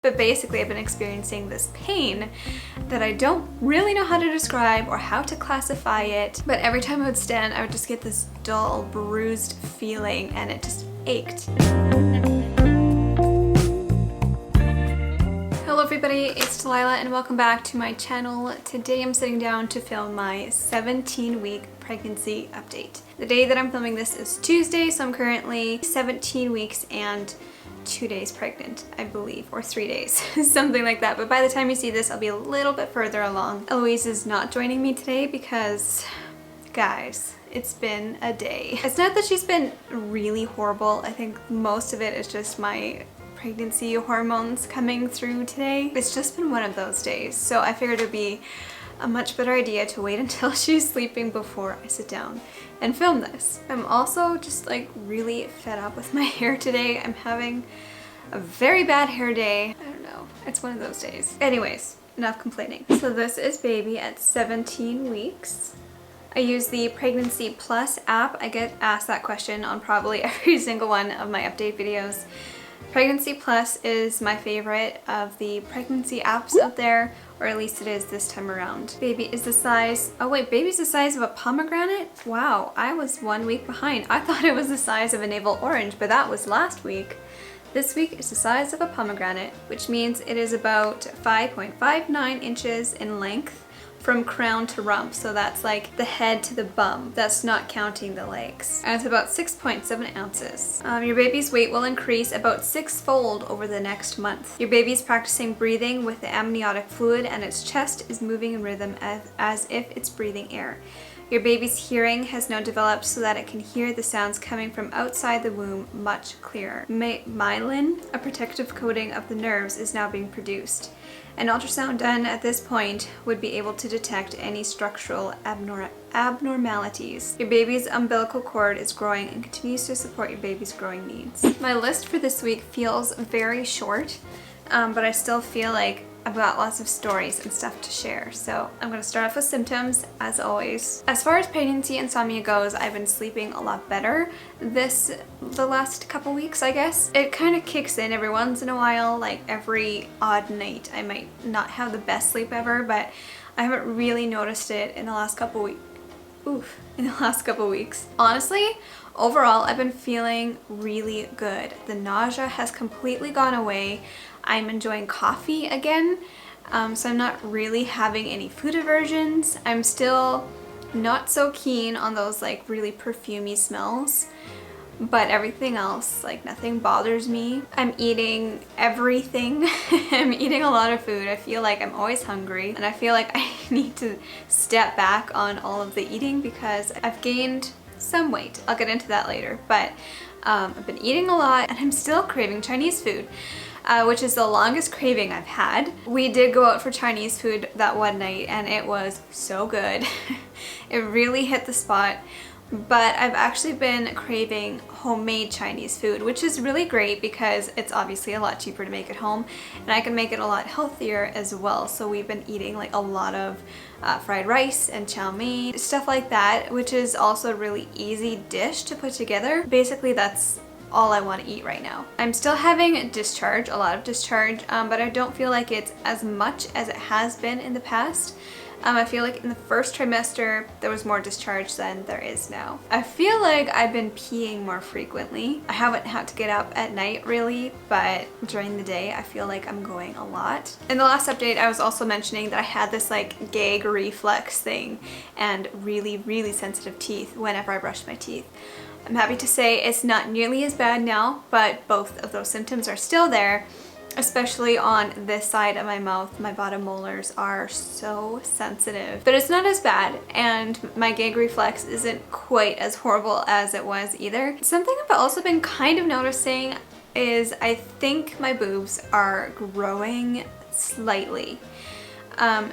But basically I've been experiencing this pain that I don't really know how to describe or how to classify it, but every time I would stand I would just get this dull, bruised feeling and it just ached. Hello everybody, it's Delilah and welcome back to my channel. Today I'm sitting down to film my 17-week pregnancy update. The day that I'm filming this is Tuesday, so I'm currently 17 weeks and 2 days pregnant, I believe, or 3 days, something like that. But by the time you see this, I'll be a little bit further along. Eloise is not joining me today because, guys, it's been a day. It's not that she's been really horrible. I think most of it is just my pregnancy hormones coming through today. It's just been one of those days. So I figured it'd be a much better idea to wait until she's sleeping before I sit down and film this. I'm also just like really fed up with my hair today. I'm having a very bad hair day. I don't know, it's one of those days. Anyways, enough complaining. So this is baby at 17 weeks. I use the Pregnancy Plus app. I get asked that question on probably every single one of my update videos. Pregnancy Plus is my favorite of the pregnancy apps out there, or at least it is this time around. Baby is the size, oh wait, baby's the size of a pomegranate? Wow, I was 1 week behind. I thought it was the size of a navel orange, but that was last week. This week is the size of a pomegranate, which means it is about 5.59 inches in length from crown to rump, so that's like the head to the bum. That's not counting the legs. And it's about 6.7 ounces. Your baby's weight will increase about 6-fold over the next month. Your baby's practicing breathing with the amniotic fluid and its chest is moving in rhythm as if it's breathing air. Your baby's hearing has now developed so that it can hear the sounds coming from outside the womb much clearer. Myelin, a protective coating of the nerves, is now being produced. An ultrasound done at this point would be able to detect any structural abnormalities. Your baby's umbilical cord is growing and continues to support your baby's growing needs. My list for this week feels very short, but I still feel like I've got lots of stories and stuff to share. So I'm going to start off with symptoms, as always. As far as pregnancy insomnia goes, I've been sleeping a lot better the last couple weeks, I guess. It kind of kicks in every once in a while, like every odd night. I might not have the best sleep ever, but I haven't really noticed it in the last couple weeks. Honestly, overall, I've been feeling really good. The nausea has completely gone away. I'm enjoying coffee again, so I'm not really having any food aversions. I'm still not so keen on those like really perfumey smells, but everything else, like nothing bothers me. I'm eating everything. I'm eating a lot of food. I feel like I'm always hungry and I feel like I need to step back on all of the eating because I've gained some weight. I'll get into that later, but I've been eating a lot and I'm still craving Chinese food. Which is the longest craving I've had. We did go out for Chinese food that one night and it was so good. It really hit the spot. But I've actually been craving homemade Chinese food, which is really great because it's obviously a lot cheaper to make at home and I can make it a lot healthier as well. So we've been eating like a lot of fried rice and chow mein, stuff like that, which is also a really easy dish to put together. Basically that's all I want to eat right now. I'm still having discharge, a lot of discharge, but I don't feel like it's as much as it has been in the past. I feel like in the first trimester there was more discharge than there is now. I feel like I've been peeing more frequently. I haven't had to get up at night really, but during the day I feel like I'm going a lot. In the last update I was also mentioning that I had this like gag reflex thing and really sensitive teeth whenever I brushed my teeth. I'm happy to say it's not nearly as bad now, but both of those symptoms are still there, especially on this side of my mouth. My bottom molars are so sensitive, but it's not as bad, and my gag reflex isn't quite as horrible as it was either. Something I've also been kind of noticing is I think my boobs are growing slightly.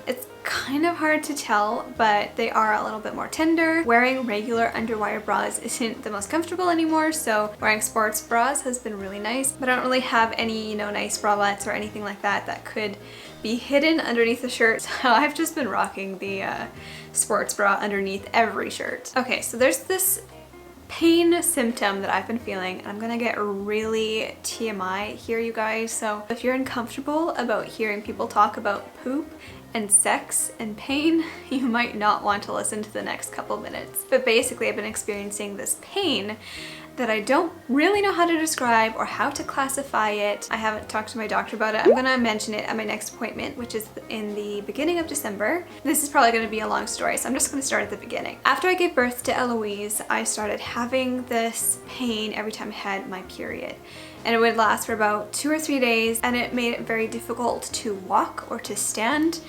It's kind of hard to tell, but they are a little bit more tender. Wearing regular underwire bras isn't the most comfortable anymore, so wearing sports bras has been really nice, but I don't really have any, nice bralettes or anything like that that could be hidden underneath the shirt, so I've just been rocking the sports bra underneath every shirt. Okay, so there's this pain symptom that I've been feeling. I'm gonna get really TMI here, you guys, so if you're uncomfortable about hearing people talk about poop and sex and pain, you might not want to listen to the next couple minutes. But basically, I've been experiencing this pain that I don't really know how to describe or how to classify it. I haven't talked to my doctor about it. I'm gonna mention it at my next appointment, which is in the beginning of December. This is probably gonna be a long story, so I'm just gonna start at the beginning. After I gave birth to Eloise, I started having this pain every time I had my period. And it would last for about 2 or 3 days, and it made it very difficult to walk or to stand.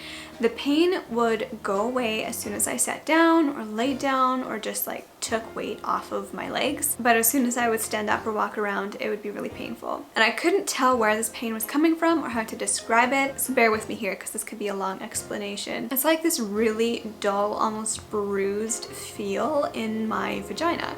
The pain would go away as soon as I sat down or laid down or just like took weight off of my legs. But as soon as I would stand up or walk around, it would be really painful. And I couldn't tell where this pain was coming from or how to describe it, so bear with me here because this could be a long explanation. It's like this really dull, almost bruised feel in my vagina.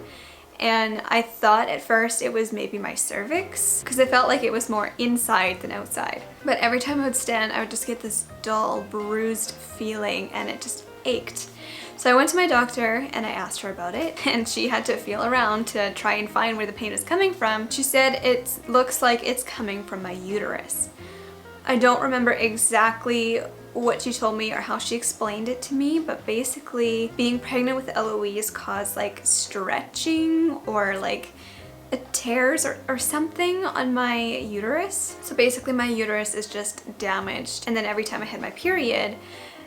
And I thought at first it was maybe my cervix because it felt like it was more inside than outside. But every time I would stand, I would just get this dull, bruised feeling and it just ached. So I went to my doctor and I asked her about it, and she had to feel around to try and find where the pain was coming from. She said it looks like it's coming from my uterus. I don't remember exactly what she told me or how she explained it to me, but basically being pregnant with Eloise caused like stretching or like tears or something on my uterus. So basically my uterus is just damaged, and then every time I had my period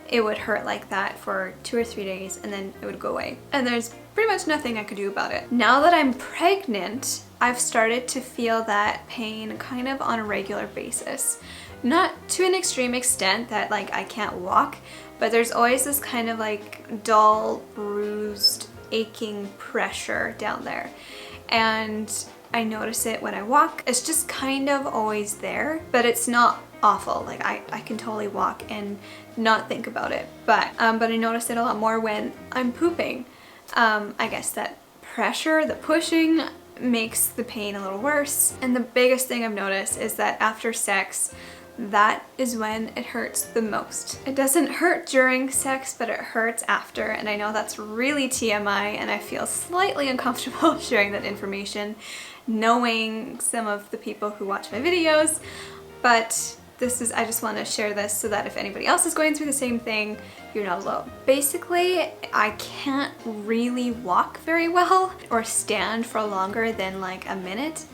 it would hurt like that for 2 or 3 days and then it would go away. And there's pretty much nothing I could do about it. Now that I'm pregnant, I've started to feel that pain kind of on a regular basis. Not to an extreme extent that like I can't walk, but there's always this kind of like dull, bruised, aching pressure down there. And I notice it when I walk. It's just kind of always there, but it's not awful. Like I can totally walk and not think about it. But I notice it a lot more when I'm pooping. I guess that pressure, the pushing, makes the pain a little worse. And the biggest thing I've noticed is that after sex, that is when it hurts the most. It doesn't hurt during sex, but it hurts after, and I know that's really TMI, and I feel slightly uncomfortable sharing that information, knowing some of the people who watch my videos, but I just want to share this so that if anybody else is going through the same thing, you're not alone. Basically, I can't really walk very well or stand for longer than like a minute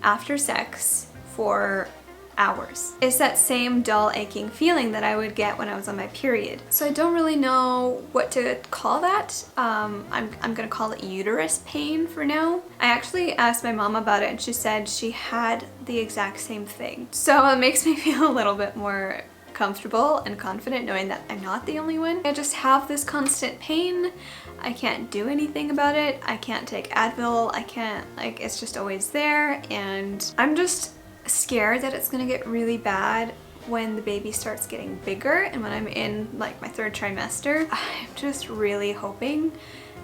after sex for hours. It's that same dull aching feeling that I would get when I was on my period. So I don't really know what to call that. I'm gonna call it uterus pain for now. I actually asked my mom about it and she said she had the exact same thing. So it makes me feel a little bit more comfortable and confident knowing that I'm not the only one. I just have this constant pain. I can't do anything about it. I can't take Advil. I can't, like, it's just always there, and I'm just scared that it's gonna get really bad when the baby starts getting bigger and when I'm in like my 3rd trimester. I'm just really hoping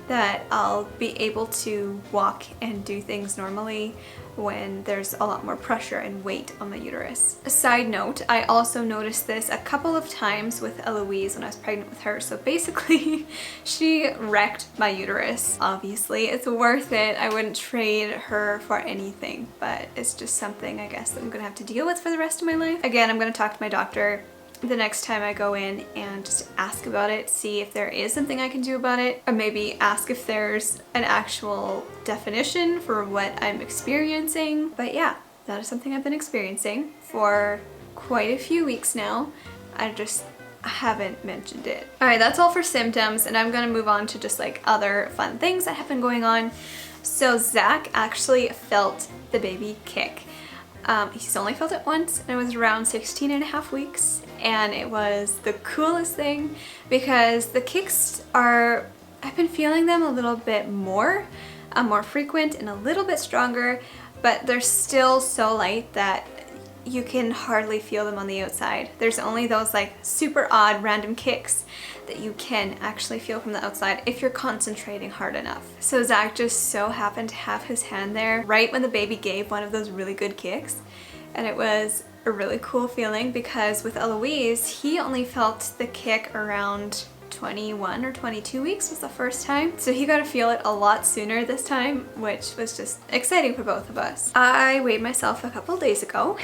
that I'll be able to walk and do things normally when there's a lot more pressure and weight on my uterus. A side note, I also noticed this a couple of times with Eloise when I was pregnant with her. So basically, she wrecked my uterus. Obviously, it's worth it. I wouldn't trade her for anything, but it's just something I guess that I'm gonna have to deal with for the rest of my life. Again, I'm gonna talk to my doctor the next time I go in and just ask about it, see if there is something I can do about it, or maybe ask if there's an actual definition for what I'm experiencing. But yeah, that is something I've been experiencing for quite a few weeks now. I just haven't mentioned it. Alright, that's all for symptoms, and I'm gonna move on to just like other fun things that have been going on. So Zach actually felt the baby kick. He's only felt it once, and it was around 16.5 weeks, and it was the coolest thing because the kicks are, I've been feeling them a little bit more frequent and a little bit stronger, but they're still so light that you can hardly feel them on the outside. There's only those like super odd random kicks that you can actually feel from the outside if you're concentrating hard enough. So Zach just so happened to have his hand there right when the baby gave one of those really good kicks, and it was a really cool feeling because with Eloise, he only felt the kick around 21 or 22 weeks was the first time. So he got to feel it a lot sooner this time, which was just exciting for both of us. I weighed myself a couple days ago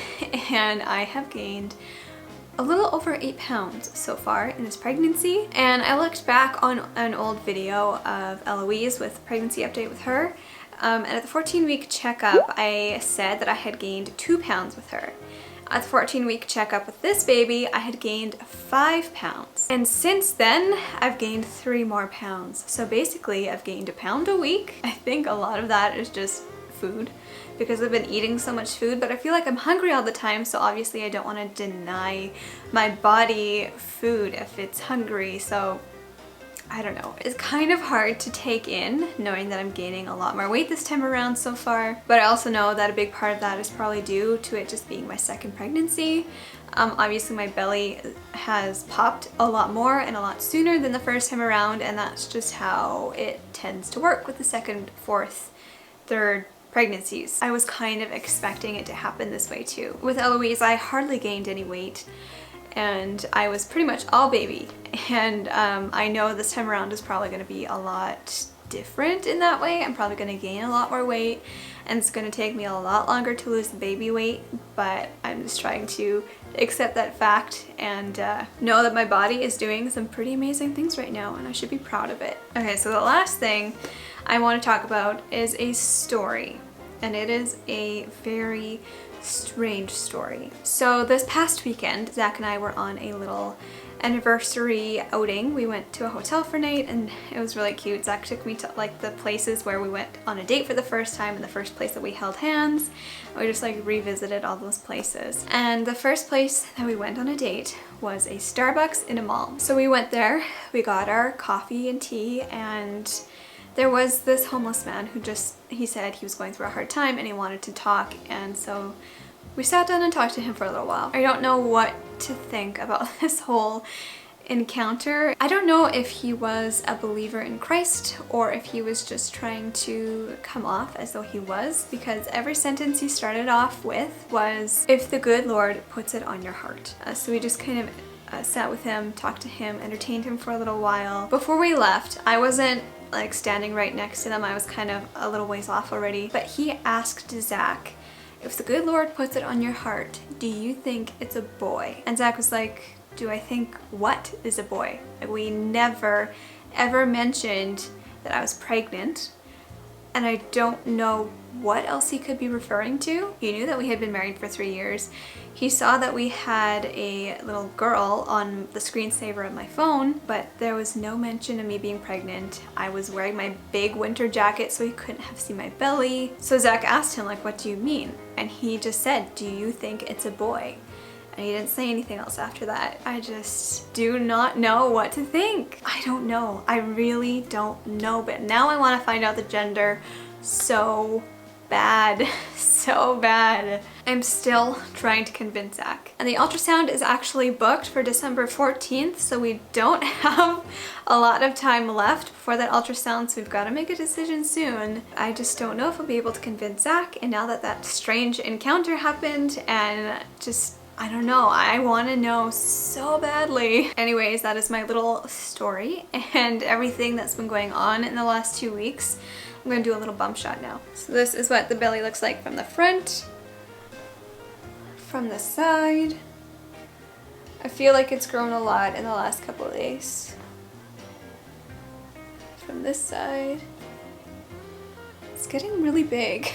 and I have gained a little over 8 pounds so far in this pregnancy. And I looked back on an old video of Eloise with pregnancy update with her. And at the 14-week checkup, I said that I had gained 2 pounds with her. At the 14-week checkup with this baby, I had gained 5 pounds. And since then, I've gained 3 more pounds. So basically, I've gained 1 pound a week. I think a lot of that is just food because I've been eating so much food, but I feel like I'm hungry all the time, so obviously I don't want to deny my body food if it's hungry. So I don't know. It's kind of hard to take in knowing that I'm gaining a lot more weight this time around so far, but I also know that a big part of that is probably due to it just being my second pregnancy. Obviously my belly has popped a lot more and a lot sooner than the first time around, and that's just how it tends to work with the second, fourth, third pregnancies. I was kind of expecting it to happen this way too. With Eloise, I hardly gained any weight and I was pretty much all baby. And I know this time around is probably going to be a lot different in that way. I'm probably going to gain a lot more weight and it's going to take me a lot longer to lose the baby weight, but I'm just trying to accept that fact and know that my body is doing some pretty amazing things right now and I should be proud of it. Okay, so the last thing I want to talk about is a story, and it is a very strange story. So this past weekend, Zach and I were on a little anniversary outing. We went to a hotel for a night and it was really cute. Zach took me to like the places where we went on a date for the first time and the first place that we held hands. We just like revisited all those places. And the first place that we went on a date was a Starbucks in a mall. So we went there, we got our coffee and tea, and there was this homeless man who he said he was going through a hard time and he wanted to talk, and so we sat down and talked to him for a little while. I don't know what to think about this whole encounter. I don't know if he was a believer in Christ or if he was just trying to come off as though he was, because every sentence he started off with was, "If the good Lord puts it on your heart." So we just kind of sat with him, talked to him, entertained him for a little while. Before we left, I wasn't like standing right next to them. I was kind of a little ways off already, but he asked Zach, "If the good Lord puts it on your heart, do you think it's a boy?" And Zach was like, "Do I think what is a boy?" Like, we never ever mentioned that I was pregnant, and I don't know what else he could be referring to. He knew that we had been married for 3 years. He saw that we had a little girl on the screensaver of my phone, but there was no mention of me being pregnant. I was wearing my big winter jacket so he couldn't have seen my belly. So Zach asked him, like, "What do you mean?" And he just said, "Do you think it's a boy?" And he didn't say anything else after that. I just do not know what to think. I don't know. I really don't know. But now I want to find out the gender so bad. So bad. I'm still trying to convince Zach. And the ultrasound is actually booked for December 14th, so we don't have a lot of time left before that ultrasound, so we've got to make a decision soon. I just don't know if I'll be able to convince Zach, and now that that strange encounter happened, and just I don't know, I want to know so badly. Anyways, that is my little story and everything that's been going on in the last 2 weeks. I'm going to do a little bump shot now. So this is what the belly looks like from the front, from the side. I feel like it's grown a lot in the last couple of days. From this side, it's getting really big.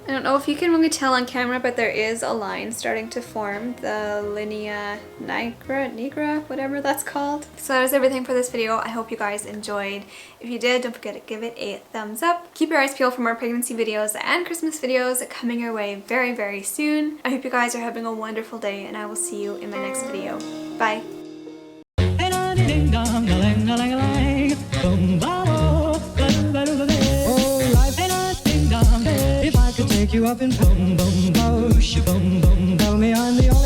I don't know if you can really tell on camera, but there is a line starting to form, the linea nigra, whatever that's called. So that is everything for this video. I hope you guys enjoyed. If you did, don't forget to give it a thumbs up. Keep your eyes peeled for more pregnancy videos and Christmas videos coming your way very, very soon. I hope you guys are having a wonderful day, and I will see you in my next video. Bye. Take you up in boom boom boom, boom boom, tell me I'm the only